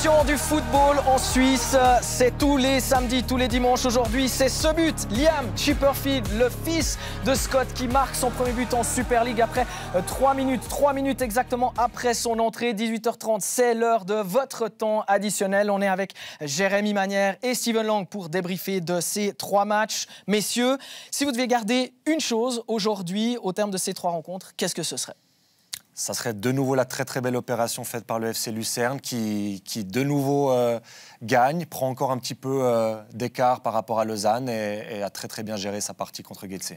passion du football en Suisse, c'est tous les samedis, tous les dimanches. Aujourd'hui, c'est ce but. Liam Chipperfield, le fils de Scott, qui marque son premier but en Super League après 3 minutes exactement après son entrée. 18h30, c'est l'heure de votre temps additionnel. On est avec Jérémy Manière et Steven Lang pour débriefer de ces 3 matchs. Messieurs, si vous deviez garder une chose aujourd'hui au terme de ces 3 rencontres, qu'est-ce que ce serait ? Ça serait de nouveau la très belle opération faite par le FC Lucerne qui de nouveau gagne, prend encore un petit peu d'écart par rapport à Lausanne et a très bien géré sa partie contre Getse.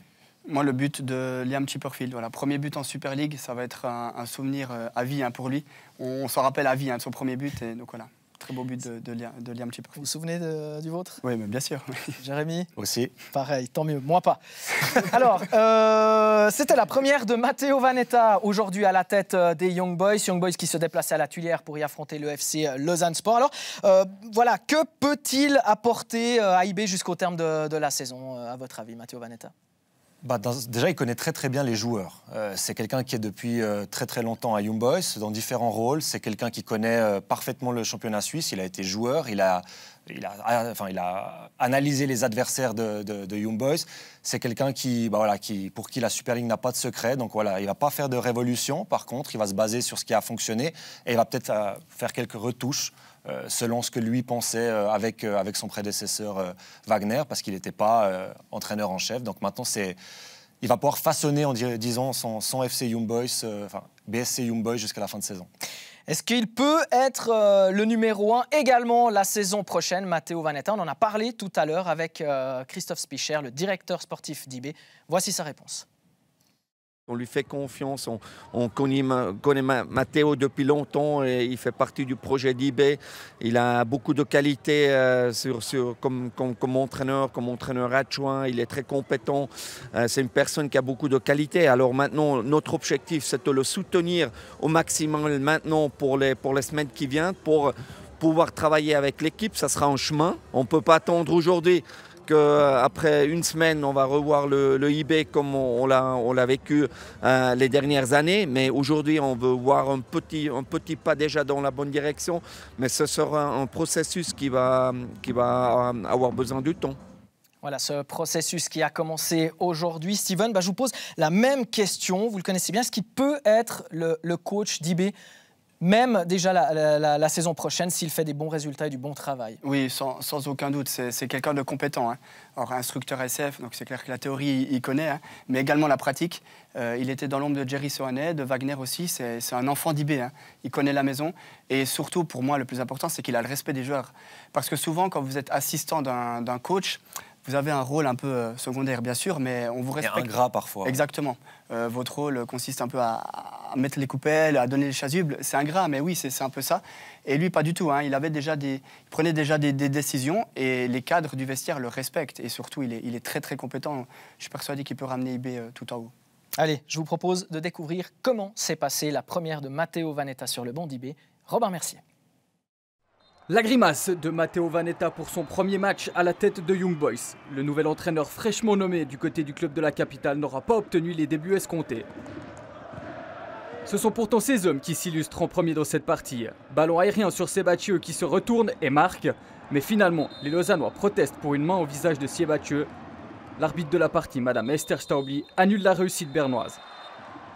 Moi, le but de Liam Chipperfield, voilà, premier but en Super League, ça va être un souvenir à vie pour lui. On s'en rappelle à vie de son premier but, et donc voilà. Très beau but de Liam Chipperfield. Vous vous souvenez du vôtre ? Oui, mais bien sûr. Jérémy ? Aussi. Pareil, tant mieux, moi pas. Alors, c'était la première de Matteo Vanetta, aujourd'hui à la tête des Young Boys. Young Boys qui se déplaçaient à la Tuilière pour y affronter le FC Lausanne Sport. Alors, voilà, que peut-il apporter à IB jusqu'au terme de la saison, à votre avis, Matteo Vanetta ? Déjà, il connaît très bien les joueurs. C'est quelqu'un qui est depuis très longtemps à Young Boys, dans différents rôles. C'est quelqu'un qui connaît parfaitement le championnat suisse. Il a été joueur, il a analysé les adversaires de Young Boys. C'est quelqu'un pour qui la Super League n'a pas de secret. Donc voilà, il ne va pas faire de révolution. Par contre, il va se baser sur ce qui a fonctionné et il va peut-être faire quelques retouches selon ce que lui pensait avec son prédécesseur Wagner, parce qu'il n'était pas entraîneur en chef. Donc maintenant, il va pouvoir façonner, disons, son FC Young Boys, BSC Young Boys jusqu'à la fin de saison. Est-ce qu'il peut être le numéro 1 également la saison prochaine, Matteo Vanetta ? On en a parlé tout à l'heure avec Christophe Spicher, le directeur sportif d'IB. Voici sa réponse. On lui fait confiance, on connaît Matteo depuis longtemps et il fait partie du projet d'IB. Il a beaucoup de qualités comme entraîneur adjoint, il est très compétent. C'est une personne qui a beaucoup de qualités. Alors maintenant, notre objectif, c'est de le soutenir au maximum maintenant pour les semaines qui viennent, pour pouvoir travailler avec l'équipe. Ça sera en chemin. On ne peut pas attendre aujourd'hui qu'après une semaine, on va revoir le IB comme on l'a vécu les dernières années. Mais aujourd'hui, on veut voir un petit pas déjà dans la bonne direction. Mais ce sera un processus qui va avoir besoin du temps. Voilà, ce processus qui a commencé aujourd'hui. Steven, je vous pose la même question. Vous le connaissez bien. Est-ce qu'il peut être le coach d'IB même déjà la saison prochaine, s'il fait des bons résultats et du bon travail? Oui, sans aucun doute. C'est quelqu'un de compétent. Alors, instructeur SF, donc c'est clair que la théorie, il connaît, mais également la pratique. Il était dans l'ombre de Jerry Sohanet, de Wagner aussi. C'est un enfant d'IB. Il connaît la maison. Et surtout, pour moi, le plus important, c'est qu'il a le respect des joueurs. Parce que souvent, quand vous êtes assistant d'un coach, vous avez un rôle un peu secondaire, bien sûr, mais on vous respecte. Et ingrat parfois. Exactement. Votre rôle consiste un peu à mettre les coupelles, à donner les chasubles. C'est ingrat, mais oui, c'est un peu ça. Et lui, pas du tout. Il prenait déjà des décisions et les cadres du vestiaire le respectent. Et surtout, il est très compétent. Je suis persuadé qu'il peut ramener IB tout en haut. Allez, je vous propose de découvrir comment s'est passée la première de Matteo Vanetta sur le banc d'IB. Robin Mercier. La grimace de Matteo Vanetta pour son premier match à la tête de Young Boys. Le nouvel entraîneur fraîchement nommé du côté du club de la capitale n'aura pas obtenu les débuts escomptés. Ce sont pourtant ces hommes qui s'illustrent en premier dans cette partie. Ballon aérien sur Siebatcheu qui se retourne et marque. Mais finalement, les Lausannois protestent pour une main au visage de Siebatcheu. L'arbitre de la partie, Madame Esther Staubli, annule la réussite bernoise.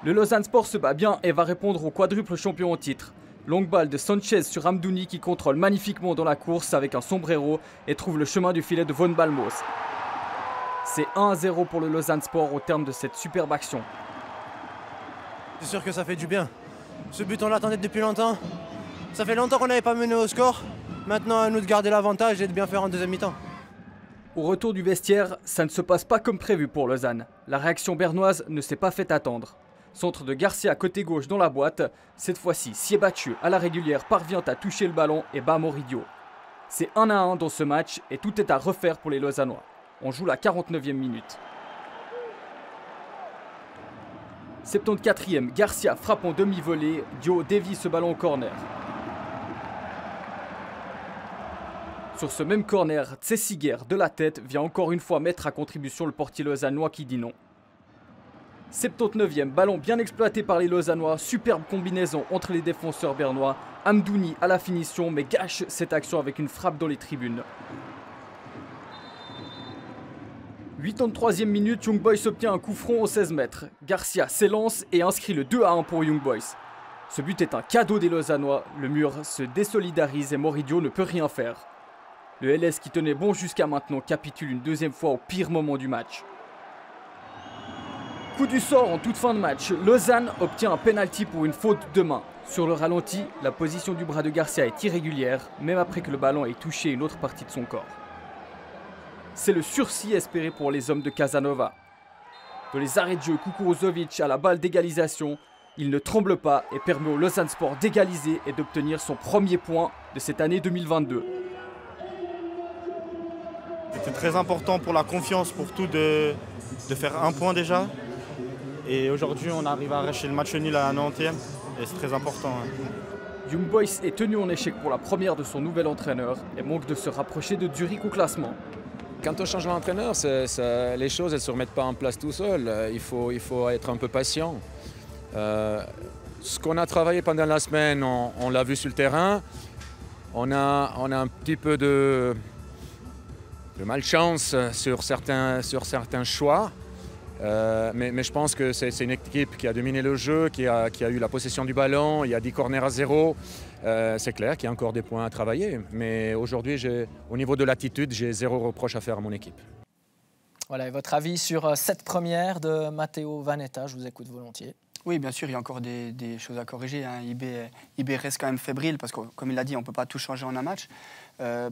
Le Lausanne Sport se bat bien et va répondre au quadruple champion en titre. Longue balle de Sanchez sur Amdouni qui contrôle magnifiquement dans la course avec un sombrero et trouve le chemin du filet de Von Balmos. C'est 1-0 pour le Lausanne Sport au terme de cette superbe action. C'est sûr que ça fait du bien. Ce but, on l'attendait depuis longtemps. Ça fait longtemps qu'on n'avait pas mené au score. Maintenant, à nous de garder l'avantage et de bien faire en deuxième mi-temps. Au retour du vestiaire, ça ne se passe pas comme prévu pour Lausanne. La réaction bernoise ne s'est pas fait attendre. Centre de Garcia côté gauche dans la boîte. Cette fois-ci, Siebatcheu à la régulière parvient à toucher le ballon et bat Moridio. C'est 1-1 dans ce match et tout est à refaire pour les Lausannois. On joue la 49e minute. 74e, Garcia frappe en demi-volée. Dio dévie ce ballon au corner. Sur ce même corner, Tsessiger de la tête vient encore une fois mettre à contribution le portier lausannois qui dit non. 79e, ballon bien exploité par les Lausannois, superbe combinaison entre les défenseurs bernois. Amdouni à la finition mais gâche cette action avec une frappe dans les tribunes. 83e minute, Young Boys obtient un coup franc aux 16 mètres. Garcia s'élance et inscrit le 2-1 pour Young Boys. Ce but est un cadeau des Lausannois, le mur se désolidarise et Moridio ne peut rien faire. Le LS qui tenait bon jusqu'à maintenant capitule une deuxième fois au pire moment du match. Coup du sort en toute fin de match, Lausanne obtient un penalty pour une faute de main. Sur le ralenti, la position du bras de Garcia est irrégulière, même après que le ballon ait touché une autre partie de son corps. C'est le sursis espéré pour les hommes de Casanova. De les arrêts de jeu, Kukuruzovic à la balle d'égalisation, il ne tremble pas et permet au Lausanne Sport d'égaliser et d'obtenir son premier point de cette année 2022. C'était très important pour la confiance, pour tout de faire un point déjà. Et aujourd'hui, on arrive à arracher le match nul à la 90e et c'est très important. Young Boys est tenu en échec pour la première de son nouvel entraîneur et manque de se rapprocher de Zurich au classement. Quand on change l'entraîneur, les choses ne se remettent pas en place tout seul. Il faut être un peu patient. Ce qu'on a travaillé pendant la semaine, on l'a vu sur le terrain. On a un petit peu de malchance sur certains choix. Mais je pense que c'est une équipe qui a dominé le jeu, qui a eu la possession du ballon, il y a 10 corners à 0. C'est clair qu'il y a encore des points à travailler. Mais aujourd'hui, au niveau de l'attitude, j'ai 0 reproche à faire à mon équipe. Voilà, et votre avis sur cette première de Matteo Vanetta, je vous écoute volontiers. Oui, bien sûr, il y a encore des choses à corriger. IB reste quand même fébrile parce que, comme il l'a dit, on ne peut pas tout changer en un match.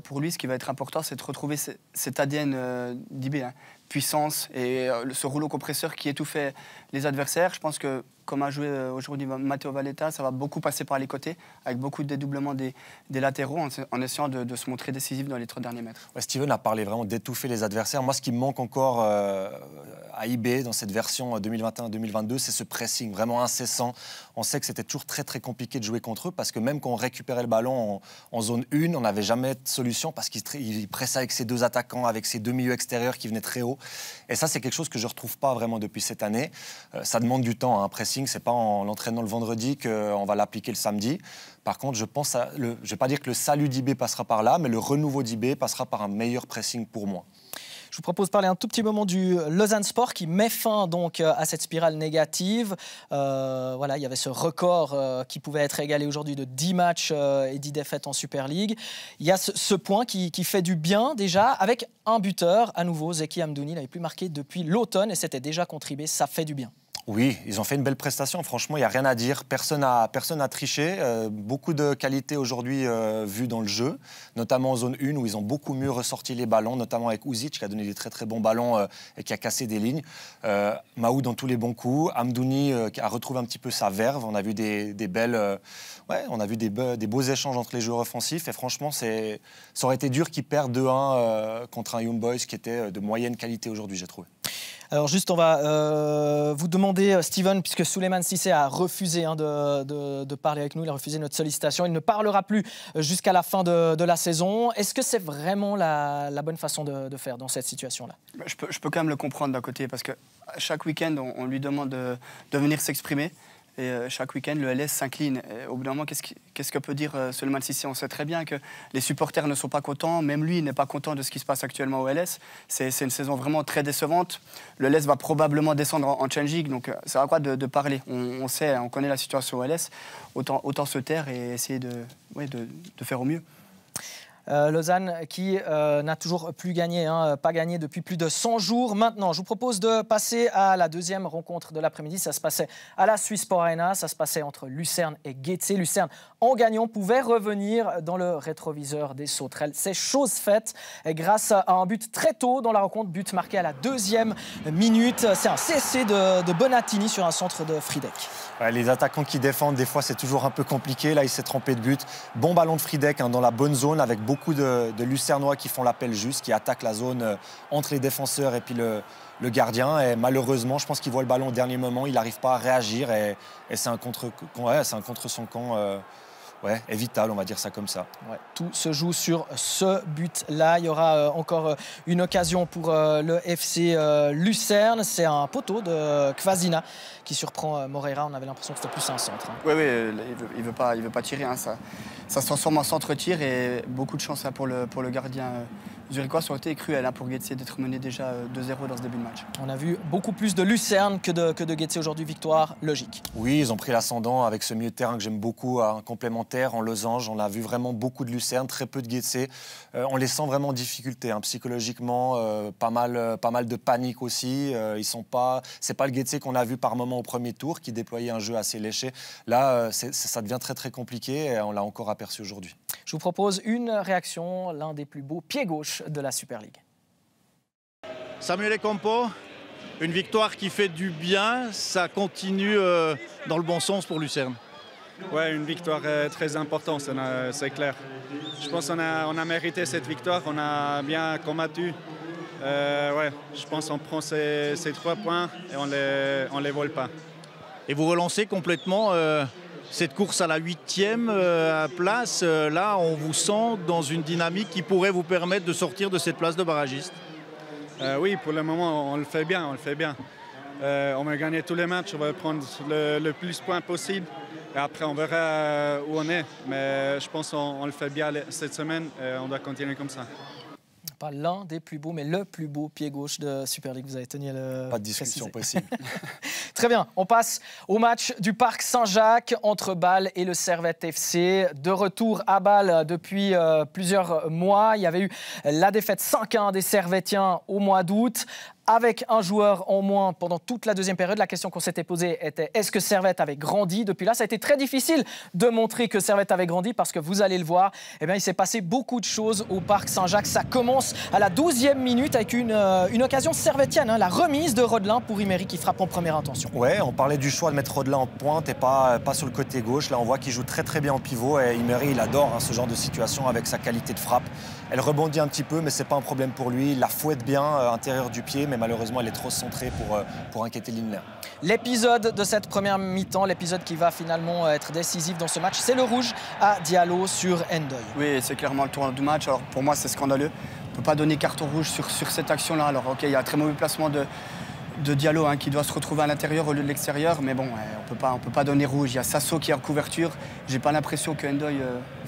Pour lui, ce qui va être important, c'est de retrouver cet ADN d'IB. Puissance et ce rouleau compresseur qui étouffait les adversaires. Je pense que, comme a joué aujourd'hui Matteo Vanetta, ça va beaucoup passer par les côtés, avec beaucoup de dédoublement des latéraux, en essayant de se montrer décisif dans les 3 derniers mètres. Ouais, Steven a parlé vraiment d'étouffer les adversaires. Moi, ce qui me manque encore à IB dans cette version 2021-2022, c'est ce pressing vraiment incessant. On sait que c'était toujours très très compliqué de jouer contre eux parce que même quand on récupérait le ballon en zone 1, on n'avait jamais de solution parce qu'il pressait avec ses 2 attaquants, avec ses 2 milieux extérieurs qui venaient très haut. Et ça, c'est quelque chose que je ne retrouve pas vraiment depuis cette année. Ça demande du temps, un pressing. Ce n'est pas en l'entraînant le vendredi qu'on va l'appliquer le samedi. Par contre, je ne vais pas dire que le salut d'IB passera par là, mais le renouveau d'IB passera par un meilleur pressing pour moi. Je vous propose de parler un tout petit moment du Lausanne Sport qui met fin donc à cette spirale négative. Voilà, il y avait ce record qui pouvait être égalé aujourd'hui de 10 matchs et 10 défaites en Super League. Il y a ce point qui fait du bien déjà avec un buteur à nouveau, Zeki Amdouni. Il n'avait plus marqué depuis l'automne et c'était déjà contribué. Ça fait du bien. Oui, ils ont fait une belle prestation. Franchement, il n'y a rien à dire. Personne n'a triché. Beaucoup de qualités aujourd'hui vues dans le jeu, notamment en zone 1 où ils ont beaucoup mieux ressorti les ballons, notamment avec Uzic qui a donné des très très bons ballons et qui a cassé des lignes. Mahou dans tous les bons coups. Amdouni qui a retrouvé un petit peu sa verve. On a vu des beaux échanges entre les joueurs offensifs. Et franchement, ça aurait été dur qu'ils perdent 2-1 contre un Young Boys qui était de moyenne qualité aujourd'hui, j'ai trouvé. Alors juste, on va vous demander, Steven, puisque Souleymane Cissé a refusé de parler avec nous, il a refusé notre sollicitation, il ne parlera plus jusqu'à la fin de la saison. Est-ce que c'est vraiment la bonne façon de faire dans cette situation-là ? Je peux quand même le comprendre d'un côté, parce que chaque week-end, on lui demande de venir s'exprimer. Et chaque week-end, le LS s'incline. Et au bout d'un moment, qu'est-ce que peut dire Souleymane Cissé ? On sait très bien que les supporters ne sont pas contents. Même lui n'est pas content de ce qui se passe actuellement au LS. C'est une saison vraiment très décevante. Le LS va probablement descendre en Challenge League. Donc, ça va quoi de parler ? On sait, on connaît la situation au LS. Autant se taire et essayer de faire au mieux. Lausanne qui n'a toujours plus gagné, pas gagné depuis plus de 100 jours. Maintenant, je vous propose de passer à la deuxième rencontre de l'après-midi. Ça se passait à la Swiss Sport Arena, ça se passait entre Lucerne et Getse. Lucerne, en gagnant, pouvait revenir dans le rétroviseur des Sauterelles. C'est chose faite grâce à un but très tôt dans la rencontre, but marqué à la 2e minute. C'est un CSC de Bonatini sur un centre de Friedek. Ouais, les attaquants qui défendent, des fois, c'est toujours un peu compliqué. Là, il s'est trompé de but. Bon ballon de Friedek dans la bonne zone avec beaucoup de Lucernois qui font l'appel juste, qui attaquent la zone entre les défenseurs et puis le gardien. Et malheureusement, je pense qu'il voit le ballon au dernier moment. Il n'arrive pas à réagir et c'est un contre son camp est vital, on va dire ça comme ça. Ouais, tout se joue sur ce but-là. Il y aura encore une occasion pour le FC Lucerne. C'est un poteau de Kvasina qui surprend Moreira. On avait l'impression que c'était plus un centre. Oui, il veut pas tirer. Hein, ça se transforme en centre-tir et beaucoup de chance hein, pour le gardien zurichois. Ça aurait été cruel hein, pour Getse d'être mené déjà 2-0 dans ce début de match. On a vu beaucoup plus de Lucerne que de Getse aujourd'hui. Victoire logique. Oui, ils ont pris l'ascendant avec ce milieu de terrain que j'aime beaucoup, un complémentaire en losange. On a vu vraiment beaucoup de Lucerne, très peu de Getse. On les sent vraiment en difficulté hein, psychologiquement, pas mal de panique aussi. C'est pas le Getse qu'on a vu par moment au premier tour qui déployait un jeu assez léché. Là, ça devient très très compliqué et on l'a encore aperçu aujourd'hui. Je vous propose une réaction, l'un des plus beaux pieds gauche de la Super League. Samuel Ekampo, une victoire qui fait du bien, ça continue dans le bon sens pour Lucerne. Ouais, une victoire très importante, c'est clair. Je pense qu'on a mérité cette victoire, on a bien combattu. Je pense qu'on prend ces 3 points et on les vole pas. Et vous relancez complètement cette course à la 8e place. Là, on vous sent dans une dynamique qui pourrait vous permettre de sortir de cette place de barragiste. Oui, pour le moment, on le fait bien. On va gagner tous les matchs, on va prendre le plus de points possible. Et après, on verra où on est. Mais je pense qu'on le fait bien cette semaine et on doit continuer comme ça. Pas l'un des plus beaux, mais le plus beau pied gauche de Super League. Vous avez tenu à le Pas de discussion préciser. possible. Très bien, on passe au match du Parc Saint-Jacques entre Bâle et le Servette FC. De retour à Bâle depuis plusieurs mois. Il y avait eu la défaite 5-1 des Servettiens au mois d'août. Avec un joueur en moins pendant toute la deuxième période, la question qu'on s'était posée était est-ce que Servette avait grandi? Depuis là, ça a été très difficile de montrer que Servette avait grandi parce que vous allez le voir, il s'est passé beaucoup de choses au Parc Saint-Jacques. Ça commence à la 12e minute avec une occasion servettienne, hein, la remise de Rodelin pour Imery qui frappe en première intention. Ouais, on parlait du choix de mettre Rodelin en pointe et pas sur le côté gauche. Là, on voit qu'il joue très très bien en pivot et Imery, il adore ce genre de situation avec sa qualité de frappe. Elle rebondit un petit peu, mais c'est pas un problème pour lui. Il la fouette bien intérieur du pied, mais malheureusement, elle est trop centrée pour inquiéter Lindner. L'épisode de cette première mi-temps, l'épisode qui va finalement être décisif dans ce match, c'est le rouge à Diallo sur Ndoye. Oui, c'est clairement le tournant du match. Alors pour moi, c'est scandaleux. On ne peut pas donner carton rouge sur cette action-là. Alors ok, il y a un très mauvais placement de Diallo hein, qui doit se retrouver à l'intérieur au lieu de l'extérieur, mais bon, on peut pas donner rouge. Il y a Sasso qui est en couverture. J'ai pas l'impression que Ndoye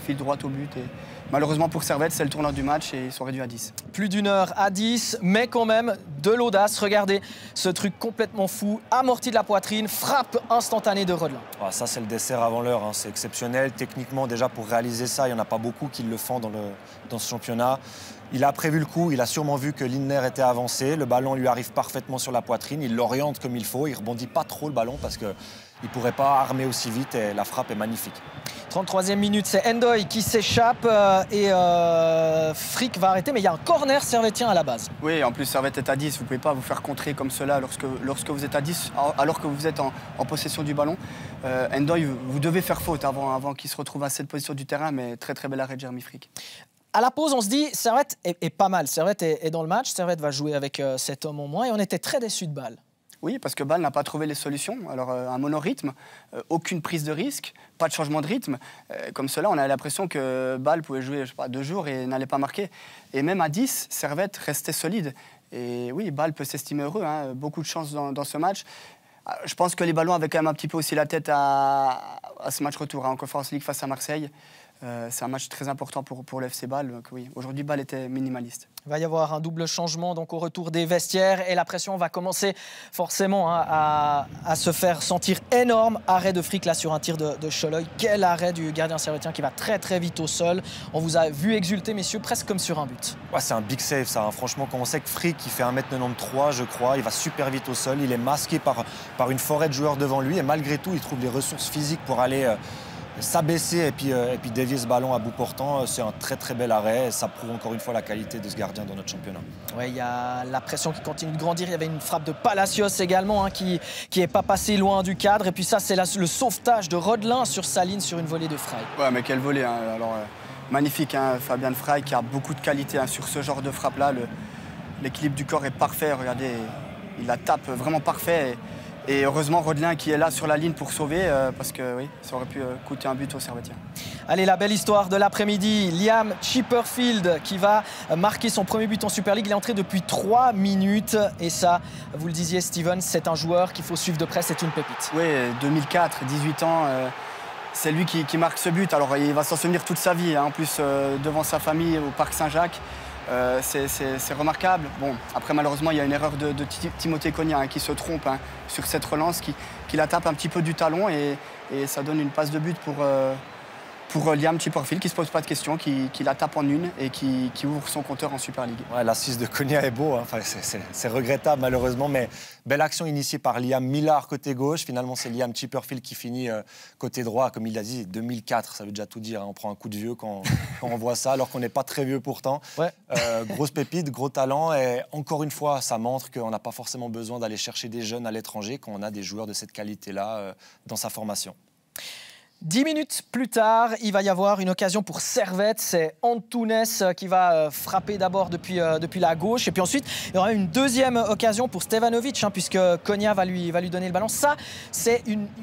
file droit au but. Et malheureusement pour Servette, c'est le tournant du match et ils sont réduits à 10. Plus d'une heure à 10, mais quand même de l'audace. Regardez ce truc complètement fou, amorti de la poitrine, frappe instantanée de Rodelin. Ah, ça, c'est le dessert avant l'heure. Hein. C'est exceptionnel. Techniquement, déjà, pour réaliser ça, il n'y en a pas beaucoup qui le font dans ce championnat. Il a prévu le coup, il a sûrement vu que Lindner était avancé. Le ballon lui arrive parfaitement sur la poitrine. Il l'oriente comme il faut. Il ne rebondit pas trop le ballon parce qu'il ne pourrait pas armer aussi vite et la frappe est magnifique. 33e minute, c'est Ndoye qui s'échappe et Frick va arrêter, mais il y a un corner servettien à la base. Oui, en plus Servette est à 10, vous ne pouvez pas vous faire contrer comme cela lorsque vous êtes à 10, alors que vous êtes en possession du ballon. Ndoye, vous devez faire faute avant qu'il se retrouve à cette position du terrain, mais très très bel arrêt de Jeremy Frick. À la pause, on se dit, Servette est pas mal, Servette est dans le match, Servette va jouer avec 7 hommes en moins et on était très déçus de Bâle. Oui, parce que Bâle n'a pas trouvé les solutions. Alors, un monorythme, aucune prise de risque, pas de changement de rythme. Comme cela, on a l'impression que Bâle pouvait jouer 2 jours et n'allait pas marquer. Et même à 10, Servette restait solide. Et oui, Bâle peut s'estimer heureux. Hein. Beaucoup de chance dans ce match. Je pense que les ballons avaient quand même un petit peu aussi la tête à ce match retour en Conference League face à Marseille. C'est un match très important pour le FC Bâle. Donc oui, aujourd'hui, Bâle était minimaliste. Il va y avoir un double changement donc au retour des vestiaires et la pression va commencer forcément à se faire sentir énorme. Arrêt de Frick là sur un tir de Choloy. Quel arrêt du gardien servettien qui va très très vite au sol. On vous a vu exulter messieurs presque comme sur un but. Ouais, c'est un big save ça. Hein. Franchement, quand on sait que Frick qui fait 1m93 je crois, il va super vite au sol. Il est masqué par une forêt de joueurs devant lui et malgré tout il trouve les ressources physiques pour aller s'abaisser et puis dévier ce ballon à bout portant. C'est un très très bel arrêt et ça prouve encore une fois la qualité de ce gardien dans notre championnat. Ouais, il y a la pression qui continue de grandir. Il y avait une frappe de Palacios également hein, qui n'est pas passée loin du cadre. Et puis ça, c'est le sauvetage de Rodelin sur sa ligne sur une volée de Frey. Ouais, mais quelle volée. Hein. Alors, magnifique, hein, Fabien Frey qui a beaucoup de qualité hein, sur ce genre de frappe-là. L'équilibre du corps est parfait. Regardez, il la tape vraiment parfait. Et heureusement, Rodelin qui est là sur la ligne pour sauver, parce que oui, ça aurait pu coûter un but aux Servetiens. Allez, la belle histoire de l'après-midi. Liam Chipperfield qui va marquer son premier but en Super League. Il est entré depuis 3 minutes. Et ça, vous le disiez, Steven, c'est un joueur qu'il faut suivre de près. C'est une pépite. Oui, 2004, 18 ans. C'est lui qui marque ce but. Alors, il va s'en souvenir toute sa vie. Hein. En plus, devant sa famille au Parc Saint-Jacques. C'est remarquable. Bon, après, malheureusement, il y a une erreur de Timothée Cogna qui se trompe sur cette relance, qui la tape un petit peu du talon et ça donne une passe de but pour Liam Chipperfield qui ne se pose pas de questions, qui la tape en une et qui ouvre son compteur en Super League. Ouais, l'assist de Cogna est beau, hein. Enfin, c'est regrettable malheureusement, mais belle action initiée par Liam Millard côté gauche. Finalement, c'est Liam Chipperfield qui finit côté droit. Comme il l'a dit, 2004, ça veut déjà tout dire. Hein. On prend un coup de vieux quand on voit ça, alors qu'on n'est pas très vieux pourtant. Ouais. Grosse pépite, gros talent. Et encore une fois, ça montre qu'on n'a pas forcément besoin d'aller chercher des jeunes à l'étranger quand on a des joueurs de cette qualité-là dans sa formation. 10 minutes plus tard, il va y avoir une occasion pour Servette. C'est Antunes qui va frapper d'abord depuis la gauche. Et puis ensuite, il y aura une deuxième occasion pour Stevanovic, hein, puisque Cogna va lui donner le ballon. Ça, c'est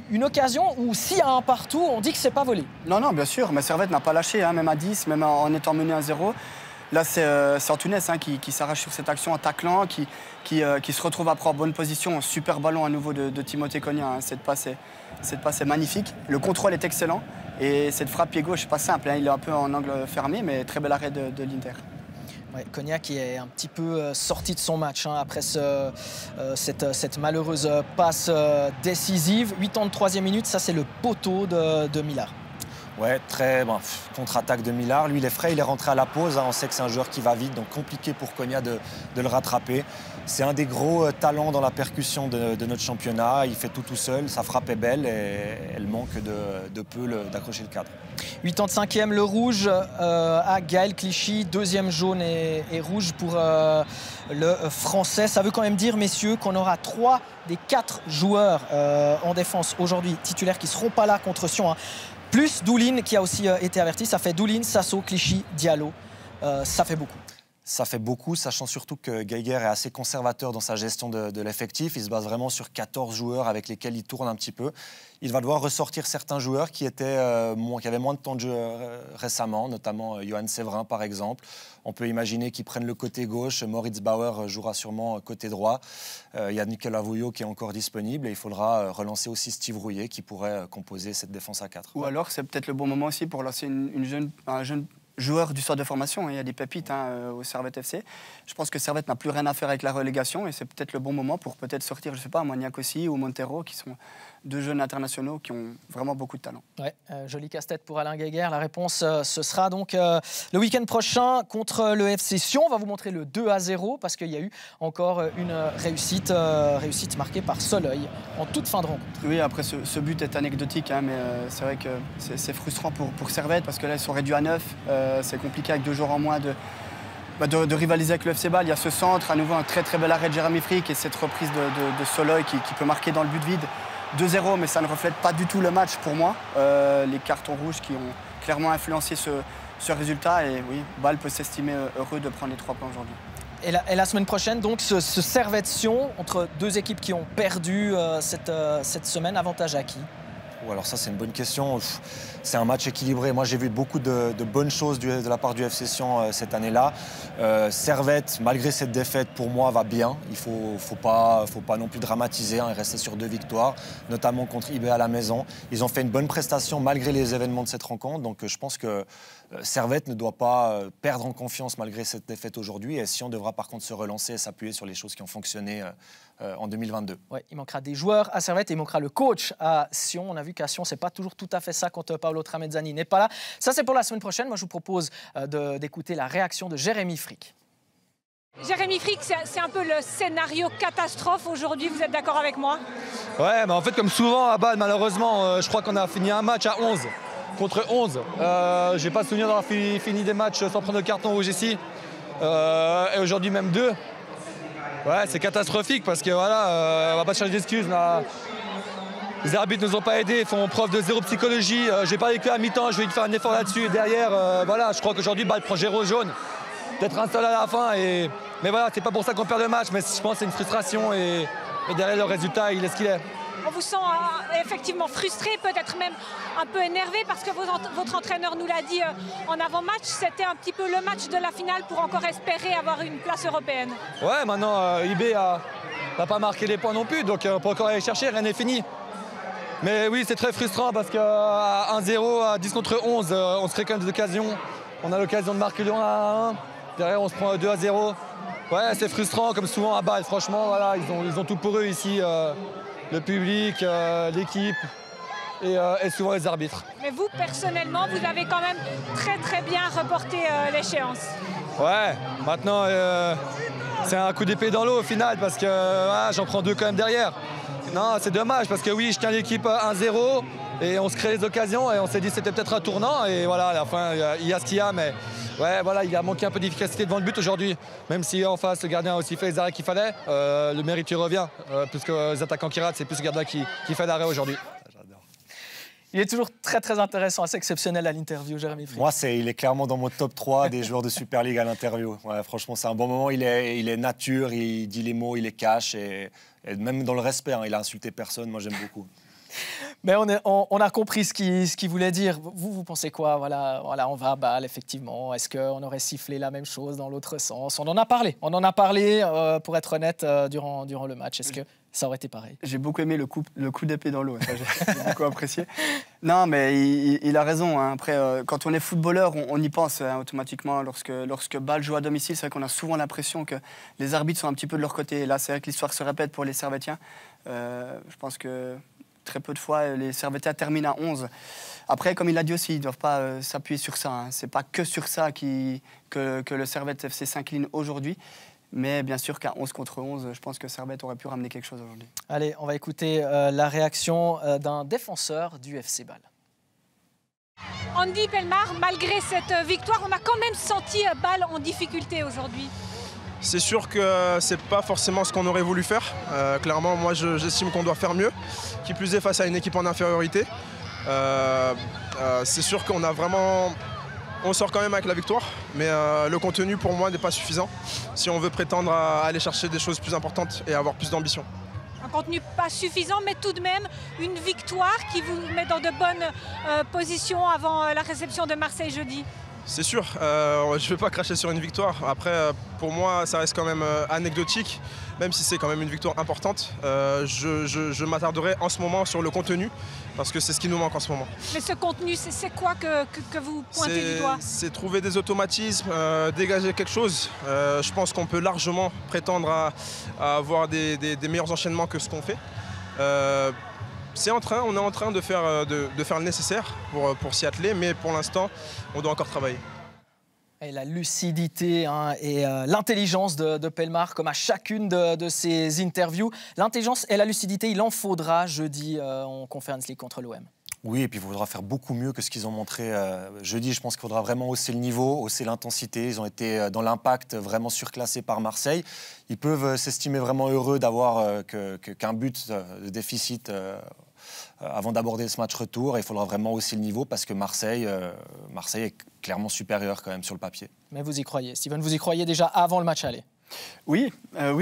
une occasion où s'il y a un partout, on dit que c'est pas volé. Non, non, bien sûr. Mais Servette n'a pas lâché, hein, même à 10, même en étant mené à 0. Là, c'est Antunes qui s'arrache sur cette action en taclant, qui se retrouve après en bonne position. Super ballon à nouveau de Timothée Cogna. Hein. Cette passe est magnifique. Le contrôle est excellent. Et cette frappe pied gauche, pas simple. Hein. Il est un peu en angle fermé, mais très bel arrêt de l'Inter. Ouais, Cogna qui est un petit peu sorti de son match hein, après cette malheureuse passe décisive. 83e minute, ça c'est le poteau de Millard. Ouais, très contre-attaque de Millard. Lui, il est frais, il est rentré à la pause. Hein. On sait que c'est un joueur qui va vite, donc compliqué pour Cogna de le rattraper. C'est un des gros talents dans la percussion de notre championnat. Il fait tout seul, sa frappe est belle et elle manque de peu d'accrocher le cadre. 85e, le rouge à Gaël Clichy. Deuxième jaune et rouge pour le Français. Ça veut quand même dire, messieurs, qu'on aura 3 des 4 joueurs en défense aujourd'hui titulaires qui ne seront pas là contre Sion. Hein. Plus Doulin qui a aussi été averti. Ça fait Doulin, Sasso, Clichy, Diallo. Ça fait beaucoup. Ça fait beaucoup, sachant surtout que Geiger est assez conservateur dans sa gestion de l'effectif. Il se base vraiment sur 14 joueurs avec lesquels il tourne un petit peu. Il va devoir ressortir certains joueurs qui avaient moins de temps de jeu récemment, notamment Johan Séverin par exemple. On peut imaginer qu'ils prennent le côté gauche. Moritz Bauer jouera sûrement côté droit. Il y a Nicolas Vouillot qui est encore disponible et il faudra relancer aussi Steve Rouillet qui pourrait composer cette défense à 4. Ou alors c'est peut-être le bon moment aussi pour lancer un jeune joueur du centre de formation. Il y a des pépites au Servette FC. Je pense que Servette n'a plus rien à faire avec la relégation et c'est peut-être le bon moment pour peut-être sortir, je ne sais pas, Maniacosi ou Montero, qui sont 2 jeunes internationaux qui ont vraiment beaucoup de talent. Ouais, joli casse-tête pour Alain Geiger. La réponse, ce sera donc le week-end prochain contre le FC Sion. On va vous montrer le 2-0 parce qu'il y a eu encore une réussite marquée par Soleil en toute fin de rencontre. Oui, après ce but est anecdotique, hein, mais c'est vrai que c'est frustrant pour Servette parce que là, ils sont réduits à 9. C'est compliqué avec 2 jours en moins de rivaliser avec le FC Bâle. Il y a ce centre, à nouveau un très très bel arrêt de Jérémy Frick et cette reprise de Soleil qui peut marquer dans le but vide. 2-0, mais ça ne reflète pas du tout le match pour moi. Les cartons rouges qui ont clairement influencé ce résultat. Et oui, Bâle peut s'estimer heureux de prendre les 3 points aujourd'hui. Et la semaine prochaine, donc, ce Servette-Sion entre 2 équipes qui ont perdu cette semaine, avantage à qui ? Alors ça, c'est une bonne question. C'est un match équilibré. Moi, j'ai vu beaucoup de bonnes choses de la part du FC Sion cette année-là. Servette, malgré cette défaite, pour moi, va bien. Il ne faut pas non plus dramatiser. Hein. Il restait sur 2 victoires, notamment contre IB à la maison. Ils ont fait une bonne prestation malgré les événements de cette rencontre. Donc, je pense que Servette ne doit pas perdre en confiance malgré cette défaite aujourd'hui. Et Sion devra par contre se relancer et s'appuyer sur les choses qui ont fonctionné en 2022. Ouais, il manquera des joueurs à Servette et il manquera le coach à Sion. On a vu qu'à Sion, c'est pas toujours tout à fait ça quand Paolo Tramezzani n'est pas là. Ça, c'est pour la semaine prochaine. Moi, je vous propose d'écouter la réaction de Jérémy Frick. Jérémy Frick, c'est un peu le scénario catastrophe aujourd'hui. Vous êtes d'accord avec moi? Ouais, mais en fait, comme souvent à Bâle, malheureusement, je crois qu'on a fini un match à 11 contre 11. J'ai pas souvenir d'avoir fini des matchs sans prendre de carton rouge ici. Et aujourd'hui, même 2. Ouais, c'est catastrophique parce que voilà, on va pas chercher d'excuses. Les arbitres nous ont pas aidés, ils font preuve de zéro psychologie. J'ai parlé que à mi-temps, je vais faire un effort là-dessus. Et derrière, voilà, je crois qu'aujourd'hui, Bâle prend 0 jaune. Peut-être un seul à la fin. Mais voilà, c'est pas pour ça qu'on perd le match. Mais je pense que c'est une frustration et Et derrière, le résultat, il est ce qu'il est. On vous sent effectivement frustré, peut-être même un peu énervé parce que votre entraîneur nous l'a dit en avant-match. C'était un petit peu le match de la finale pour encore espérer avoir une place européenne. Ouais, maintenant, IB n'a pas marqué les points non plus, donc on peut encore aller chercher, rien n'est fini. Mais oui, c'est très frustrant parce qu'à 1-0, à 10 contre 11, on se crée quand même des occasions. On a l'occasion de marquer le 1-1. Derrière, on se prend 2-0. Ouais, c'est frustrant, comme souvent à Bâle. Franchement, voilà, ils ont tout pour eux ici. Le public, l'équipe et souvent les arbitres. Mais vous, personnellement, vous avez quand même très bien reporté l'échéance. Ouais, maintenant, c'est un coup d'épée dans l'eau au final parce que j'en prends 2 quand même derrière. Non, c'est dommage parce que oui, je tiens l'équipe 1-0 et on se crée les occasions et on s'est dit que c'était peut-être un tournant et voilà, à la fin, il y a ce qu'il y a, mais ouais, voilà, il a manqué un peu d'efficacité devant le but aujourd'hui. Même si en face, le gardien a aussi fait les arrêts qu'il fallait, le mérite lui revient. Puisque les attaquants qui ratent, c'est plus le gardien qui fait l'arrêt aujourd'hui. Il est toujours très intéressant, assez exceptionnel à l'interview, Jérémy Frick. Moi, il est clairement dans mon top 3 des joueurs de Super League à l'interview. Ouais, franchement, c'est un bon moment. Il est nature, il dit les mots, il les cache. Et même dans le respect, hein, il a insulté personne. Moi, j'aime beaucoup. Mais on a compris ce qu'il voulait dire. Vous pensez quoi? Voilà, on va à Bâle, effectivement. Est-ce qu'on aurait sifflé la même chose dans l'autre sens? On en a parlé, pour être honnête, durant le match. Est-ce que ça aurait été pareil? J'ai beaucoup aimé le coup d'épée dans l'eau. J'ai beaucoup apprécié. Non, mais il a raison. Hein. Après, quand on est footballeur, on y pense hein, automatiquement. Lorsque Bâle joue à domicile, c'est vrai qu'on a souvent l'impression que les arbitres sont un petit peu de leur côté. Et là, c'est vrai que l'histoire se répète pour les Servétiens. Je pense que très peu de fois, les Servétiens terminent à 11. Après, comme il l'a dit aussi, ils ne doivent pas s'appuyer sur ça. Hein. Ce n'est pas que sur ça que le Servette FC s'incline aujourd'hui. Mais bien sûr qu'à 11 contre 11, je pense que Servette aurait pu ramener quelque chose aujourd'hui. Allez, on va écouter la réaction d'un défenseur du FC Bâle. Andy Pellemard, malgré cette victoire, on a quand même senti Bâle en difficulté aujourd'hui. C'est sûr que c'est pas forcément ce qu'on aurait voulu faire. Clairement, moi, j'estime qu'on doit faire mieux, qui plus est face à une équipe en infériorité. C'est sûr qu'on a vraiment... On sort quand même avec la victoire, mais le contenu pour moi n'est pas suffisant si on veut prétendre à aller chercher des choses plus importantes et avoir plus d'ambition. Un contenu pas suffisant, mais tout de même une victoire qui vous met dans de bonnes positions avant la réception de Marseille jeudi. C'est sûr, je ne vais pas cracher sur une victoire. Après, pour moi, ça reste quand même anecdotique, même si c'est quand même une victoire importante. Je m'attarderai en ce moment sur le contenu, parce que c'est ce qui nous manque en ce moment. Mais ce contenu, c'est quoi que vous pointez du doigt? C'est trouver des automatismes, dégager quelque chose. Je pense qu'on peut largement prétendre à avoir des meilleurs enchaînements que ce qu'on fait. On est en train de faire le nécessaire pour s'y atteler, mais pour l'instant, on doit encore travailler. Et la lucidité hein, et l'intelligence de Pellemard, comme à chacune de ses interviews. L'intelligence et la lucidité, il en faudra jeudi en Conference League contre l'OM. Oui, et puis il faudra faire beaucoup mieux que ce qu'ils ont montré jeudi. Je pense qu'il faudra vraiment hausser le niveau, hausser l'intensité. Ils ont été dans l'impact vraiment surclassés par Marseille. Ils peuvent s'estimer vraiment heureux d'avoir qu'un but de déficit avant d'aborder ce match retour. Il faudra vraiment hausser le niveau parce que Marseille est clairement supérieur quand même sur le papier. Mais vous y croyez, Steven, vous y croyez déjà avant le match aller? Oui,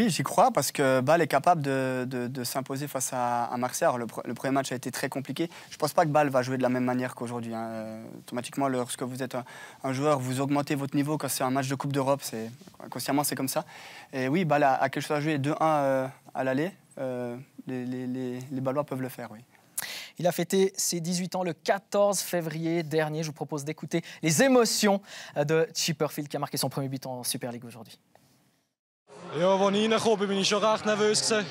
j'y crois parce que Bâle est capable de s'imposer face à Marseille. Alors, le premier match a été très compliqué. Je ne pense pas que Bâle va jouer de la même manière qu'aujourd'hui. Hein. Automatiquement, lorsque vous êtes un joueur, vous augmentez votre niveau. Quand c'est un match de Coupe d'Europe, inconsciemment, c'est comme ça. Et oui, Bâle a quelque chose à jouer. 2-1 à l'aller, les Bâlois peuvent le faire, oui. Il a fêté ses 18 ans le 14 février dernier. Je vous propose d'écouter les émotions de Chipperfield qui a marqué son premier but en Super League aujourd'hui. Ja, als ich reingekommen bin ich schon recht nervös gewesen.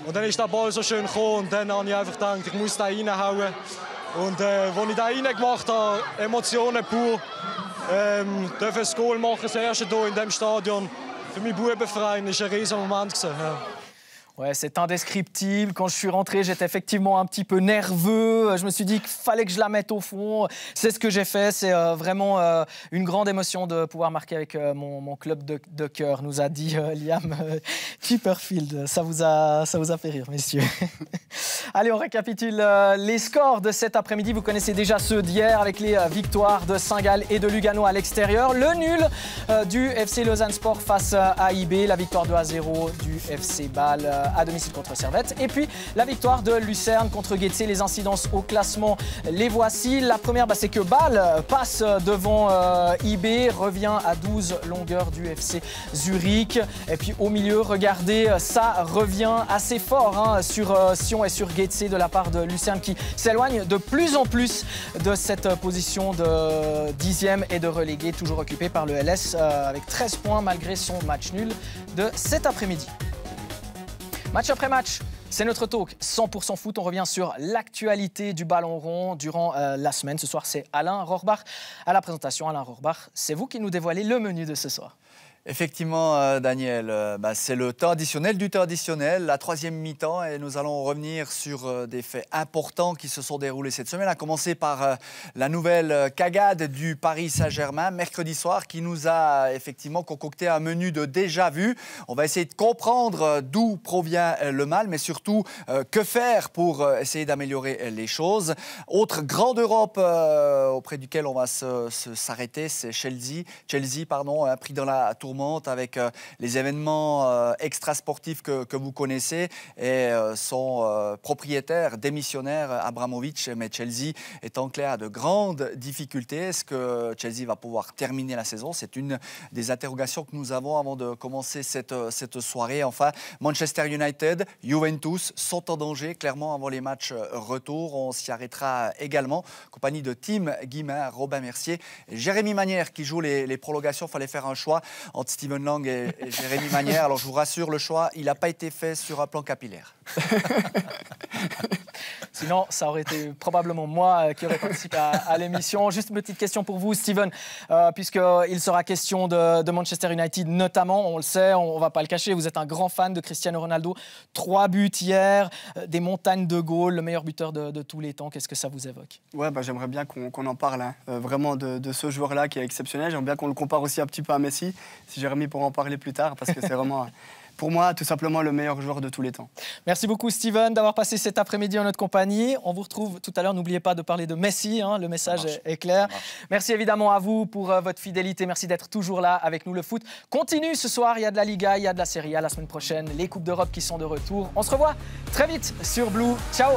Und dann ist der Ball so schön gekommen und dann habe ich einfach gedacht, ich muss da reinhauen. Und als ich da reingemacht habe, Emotionen pur, dürfen ein Goal machen, das erste hier in diesem Stadion. Für meinen Bubenverein war ein riesiger Moment gewesen. Ja. Ouais, c'est indescriptible. Quand je suis rentré, j'étais effectivement un petit peu nerveux. Je me suis dit qu'il fallait que je la mette au fond. C'est ce que j'ai fait. C'est vraiment une grande émotion de pouvoir marquer avec mon club de cœur, nous a dit Liam Chipperfield. Ça vous a fait rire, messieurs. Allez, on récapitule les scores de cet après-midi. Vous connaissez déjà ceux d'hier avec les victoires de Saint-Gall et de Lugano à l'extérieur. Le nul du FC Lausanne Sport face à IB. La victoire 2-0 du FC Bâle à domicile contre Servette. Et puis la victoire de Lucerne contre Getse. Les incidences au classement, les voici. La première, c'est que Bâle passe devant IB, revient à 12 longueurs du FC Zurich. Et puis au milieu, regardez, ça revient assez fort sur Sion et sur Getse de la part de Lucerne qui s'éloigne de plus en plus de cette position de 10e et de relégué, toujours occupé par le LS avec 13 points malgré son match nul de cet après-midi. Match après match, c'est notre talk 100% foot. On revient sur l'actualité du ballon rond durant la semaine. Ce soir, c'est Alain Rohrbach à la présentation. Alain Rohrbach, c'est vous qui nous dévoilez le menu de ce soir. Effectivement, Daniel, c'est le temps additionnel du temps additionnel, la troisième mi-temps, et nous allons revenir sur des faits importants qui se sont déroulés cette semaine, à commencer par la nouvelle cagade du Paris Saint-Germain mercredi soir qui nous a effectivement concocté un menu de déjà vu. On va essayer de comprendre d'où provient le mal, mais surtout que faire pour essayer d'améliorer les choses. Autre grande Europe auprès duquel on va s'arrêter, c'est Chelsea, pris dans la tourmente avec les événements extrasportifs que vous connaissez et son propriétaire démissionnaire Abramovich. Mais Chelsea est en clair à de grandes difficultés. Est-ce que Chelsea va pouvoir terminer la saison? C'est une des interrogations que nous avons avant de commencer cette soirée. Enfin, Manchester United, Juventus sont en danger clairement avant les matchs retour. On s'y arrêtera également. Compagnie de Tim Guimard, Robin Mercier et Jérémy Manière qui joue les prolongations. Il fallait faire un choix entre Steven Lang et Jérémy Manière. Alors je vous rassure, le choix, il n'a pas été fait sur un plan capillaire. Sinon, ça aurait été probablement moi qui aurais participé à l'émission. Juste une petite question pour vous, Steven, puisqu'il sera question de Manchester United notamment, on le sait, on ne va pas le cacher, vous êtes un grand fan de Cristiano Ronaldo. 3 buts hier, des montagnes de goals, le meilleur buteur de tous les temps. Qu'est-ce que ça vous évoque? Ouais, j'aimerais bien qu'on en parle, vraiment de ce joueur-là qui est exceptionnel. J'aimerais bien qu'on le compare aussi un petit peu à Messi, si Jérémy pourra en parler plus tard, parce que c'est vraiment... Pour moi, tout simplement le meilleur joueur de tous les temps. Merci beaucoup, Steven, d'avoir passé cet après-midi en notre compagnie. On vous retrouve tout à l'heure. N'oubliez pas de parler de Messi. Le message est clair. Merci évidemment à vous pour votre fidélité. Merci d'être toujours là avec nous. Le foot continue ce soir. Il y a de la Liga, il y a de la Serie A la semaine prochaine. Les Coupes d'Europe qui sont de retour. On se revoit très vite sur Blue. Ciao.